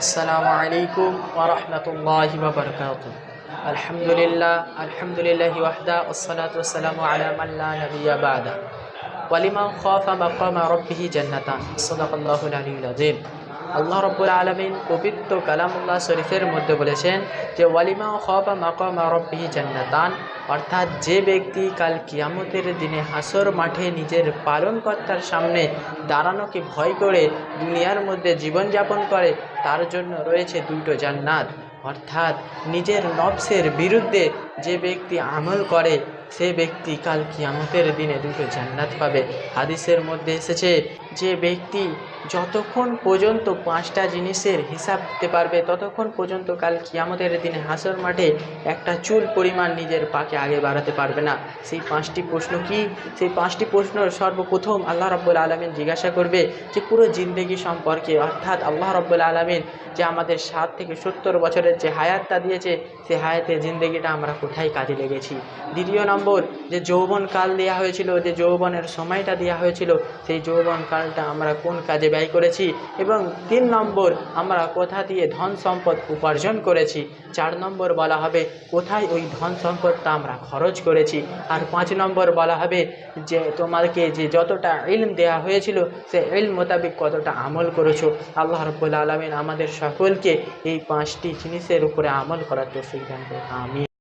আসসালামু আলাইকুম ওয়া রাহমাতুল্লাহি ওয়া বারাকাতুহু। আলহামদুলিল্লাহ আলহামদুলিল্লাহি ওয়াহদা ওয়াসসালাতু ওয়াসসালামু আলা মান লা নাবিয়্যা বা'দা। ওয়ালিমান খাফা মাকামা রাব্বিহি জান্নাতান। সাদাকাল্লাহুল আলিয়্যুল আযীম। আল্লাহ রাব্বুল আলামিন পবিত্র কালামুল্লাহ শরীফের মধ্যে বলেছেন যে ওয়ালিমান খাফা মাকামা রাব্বিহি জান্নাতান, অর্থাৎ যে ব্যক্তি কাল কিয়ামতের দিনে হাসর মাঠে নিজের পালনকর্তার সামনে দাঁড়ানোকে ভয় করে দুনিয়ার মধ্যে জীবনযাপন করে, তার জন্য রয়েছে দুটো জান্নাত। অর্থাৎ নিজের নফসের বিরুদ্ধে যে ব্যক্তি আমল করে সে ব্যক্তি কাল কিয়ামতের দিনে দুটো জান্নাত পাবে। হাদিসের মধ্যে এসেছে যে ব্যক্তি যতক্ষণ পর্যন্ত পাঁচটা জিনিসের হিসাব দিতে পারবে ততক্ষণ পর্যন্ত কাল কিয়ামতের দিনে হাসর মাঠে একটা চুল পরিমাণ নিজের পাকে আগে বাড়াতে পারবে না। সেই পাঁচটি প্রশ্ন কি? সেই পাঁচটি প্রশ্ন সর্বপ্রথম আল্লাহ রাব্বুল আলামিন জিজ্ঞাসা করবে যে পুরো জিন্দেগি সম্পর্কে, অর্থাৎ আল্লাহ রাব্বুল আলামিন যে আমাদের 60 থেকে 70 বছরের যে হায়াতটা দিয়েছে সেই হায়াতের জিন্দেগিটা আমরা কোথায় কাজে লেগেছি। দ্বিতীয় নম্বর, যে যৌবন কাল দেওয়া হয়েছিল, যে যৌবনের সময়টা দেওয়া হয়েছিল সেই যৌবন কালটা আমরা কোন কাজে ব্যয় করেছি। এবং 3 নম্বর, আমরা কোথা দিয়ে ধন সম্পদ উপার্জন করেছি। 4 নম্বর বলা হবে কোথায় ওই ধন সম্পদটা আমরা খরচ করেছি। আর 5 নম্বর বলা হবে যে তোমাকে যে যতটা ইলম দেওয়া হয়েছিল সে ইলম মোতাবেক কতটা আমল করেছো। আল্লাহ রাব্বুল আলামিন আমাদের সকলকে এই 5টি জিনিসের উপরে আমল করার তৌফিক দান করুন। আমিন।